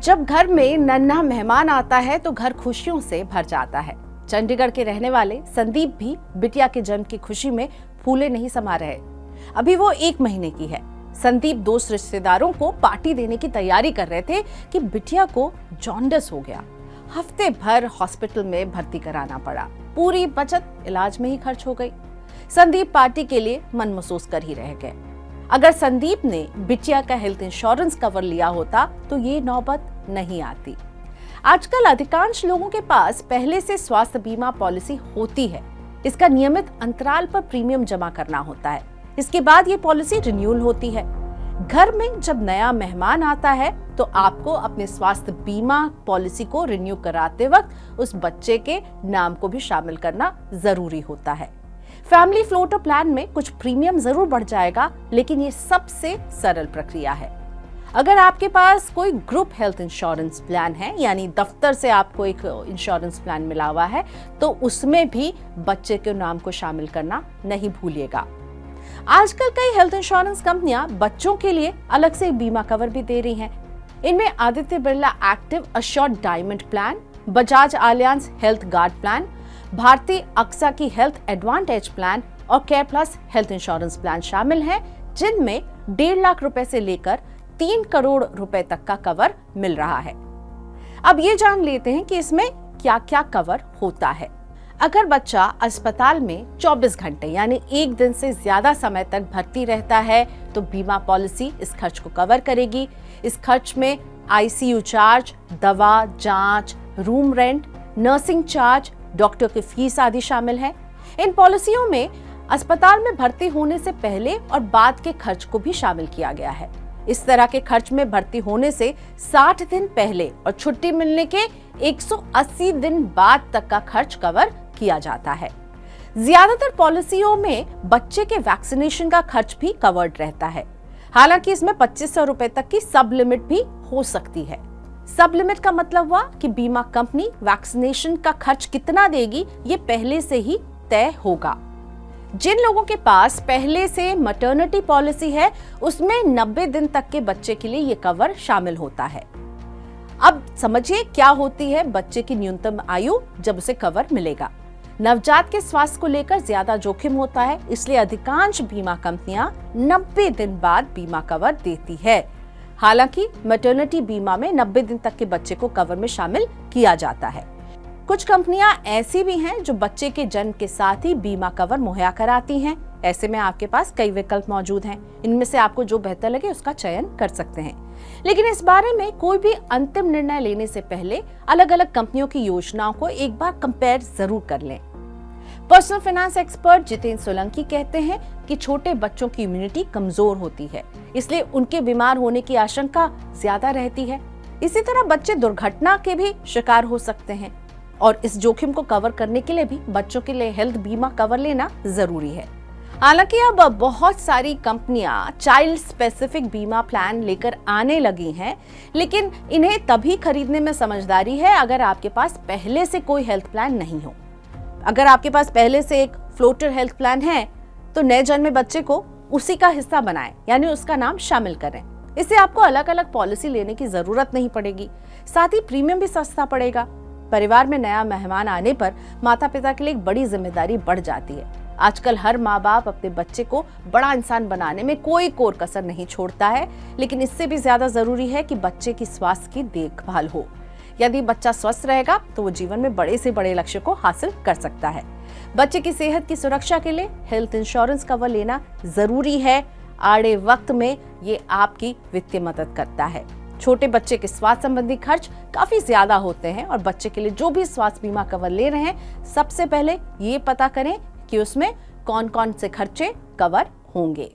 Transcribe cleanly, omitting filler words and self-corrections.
जब घर में नन्हा मेहमान आता है तो घर खुशियों से भर जाता है। चंडीगढ़ के रहने वाले संदीप भी बिटिया के जन्म की खुशी में फूले नहीं समा रहे। अभी वो 1 महीने की है। संदीप दोस्त रिश्तेदारों को पार्टी देने की तैयारी कर रहे थे कि बिटिया को जॉन्डिस हो गया। हफ्ते भर हॉस्पिटल में भर्ती कराना पड़ा। पूरी बचत इलाज में ही खर्च हो गई। संदीप पार्टी के लिए मन महसूस कर ही रह गए। अगर संदीप ने बिटिया का हेल्थ इंश्योरेंस कवर लिया होता तो ये नौबत नहीं आती। आजकल अधिकांश लोगों के पास पहले से स्वास्थ्य बीमा पॉलिसी होती है। इसका नियमित अंतराल पर प्रीमियम जमा करना होता है। इसके बाद ये पॉलिसी रिन्यूअल होती है। घर में जब नया मेहमान आता है तो आपको अपने स्वास्थ्य बीमा पॉलिसी को रिन्यू कराते वक्त उस बच्चे के नाम को भी शामिल करना जरूरी होता है। फैमिली फ्लोटर प्लान में कुछ प्रीमियम जरूर बढ़ जाएगा, लेकिन ये सबसे सरल प्रक्रिया है। अगर आपके पास कोई ग्रुप हेल्थ इंश्योरेंस प्लान है, यानी दफ्तर से आपको एक इंश्योरेंस प्लान मिला हुआ है, तो उसमें भी बच्चे के नाम को शामिल करना नहीं भूलिएगा। आजकल कई हेल्थ इंश्योरेंस कंपनियां बच्चों के लिए अलग से बीमा कवर भी दे रही हैं। इनमें Aditya Birla active assured diamond plan, Bajaj Allianz health guard plan, भारतीय अक्सा की हेल्थ एडवांटेज प्लान और care plus health insurance plan शामिल हैं, जिनमें 1.5 लाख रुपए से लेकर 3 करोड़ रुपए तक का कवर मिल रहा है। अब ये जान लेते हैं कि इसमें क्या क्या कवर होता है। अगर बच्चा अस्पताल में 24 घंटे यानी 1 दिन से ज्यादा समय तक भर्ती रहता है तो बीमा पॉलिसी इस खर्च को कवर करेगी। इस खर्च में आईसीयू चार्ज, दवा, जांच, room rent, nursing charge, doctor की फीस आदि शामिल है। इन पॉलिसियों में अस्पताल में भर्ती होने से पहले और बाद के खर्च को भी शामिल किया गया है। इस तरह के खर्च में भर्ती होने से 60 दिन पहले और छुट्टी मिलने के 180 दिन बाद तक का खर्च कवर किया जाता है। ज्यादातर पॉलिसियों में बच्चे के वैक्सीनेशन का खर्च भी कवर्ड रहता है। हालांकि इसमें 2500 रुपए तक की सब लिमिट भी हो सकती है। सब लिमिट का मतलब हुआ कि बीमा कंपनी वैक्सीनेशन का खर्च कितना देगी ये पहले से ही तय होगा। जिन लोगों के पास पहले से मैटरनिटी पॉलिसी है उसमें 90 दिन तक के बच्चे के लिए ये कवर शामिल होता है। अब समझिए क्या होती है बच्चे की न्यूनतम आयु जब उसे कवर मिलेगा। नवजात के स्वास्थ्य को लेकर ज्यादा जोखिम होता है, इसलिए अधिकांश बीमा कंपनियां 90 दिन बाद बीमा कवर देती है। हालांकि मैटरनिटी बीमा में 90 दिन तक के बच्चे को कवर में शामिल किया जाता है। कुछ कंपनियां ऐसी भी हैं जो बच्चे के जन्म के साथ ही बीमा कवर मुहैया कराती हैं। ऐसे में आपके पास कई विकल्प मौजूद हैं। इनमें से आपको जो बेहतर लगे उसका चयन कर सकते हैं। लेकिन इस बारे में कोई भी अंतिम निर्णय लेने से पहले अलग अलग कंपनियों की योजनाओं को एक बार कंपेयर जरूर कर लें। Personal finance expert Jitendra Solanki कहते हैं कि छोटे बच्चों की इम्यूनिटी कमजोर होती है, इसलिए उनके बीमार होने की आशंका ज्यादा रहती है। इसी तरह बच्चे दुर्घटना के भी शिकार हो सकते हैं और इस जोखिम को कवर करने के लिए भी बच्चों के लिए हेल्थ बीमा कवर लेना जरूरी है। हालांकि अब बहुत सारी कंपनियां चाइल्ड स्पेसिफिक बीमा प्लान लेकर आने लगी हैं, लेकिन इन्हें तभी खरीदने में समझदारी है अगर आपके पास पहले से कोई हेल्थ प्लान नहीं हो। अगर आपके पास पहले से एक फ्लोटर हेल्थ प्लान है तो नए जन्मे बच्चे को उसी का हिस्सा बनाएं, यानी उसका नाम शामिल करें। इससे आपको अलग अलग पॉलिसी लेने की जरूरत नहीं पड़ेगी, साथ ही प्रीमियम भी सस्ता पड़ेगा। परिवार में नया मेहमान आने पर माता पिता के लिए एक बड़ी जिम्मेदारी बढ़ जाती है। आजकल हर माँ बाप अपने बच्चे को बड़ा इंसान बनाने में कोई कोर कसर नहीं छोड़ता है, लेकिन इससे भी ज्यादा जरूरी है कि बच्चे की स्वास्थ्य की देखभाल हो। यदि बच्चा स्वस्थ रहेगा तो वो जीवन में बड़े से बड़े लक्ष्य को हासिल कर सकता है। बच्चे की सेहत की सुरक्षा के लिए हेल्थ इंश्योरेंस कवर लेना जरूरी है। आड़े वक्त में ये आपकी वित्तीय मदद करता है। छोटे बच्चे के स्वास्थ्य संबंधी खर्च काफी ज्यादा होते हैं और बच्चे के लिए जो भी स्वास्थ्य बीमा कवर ले रहे हैं, सबसे पहले ये पता करें कि उसमें कौन कौन से खर्चे कवर होंगे।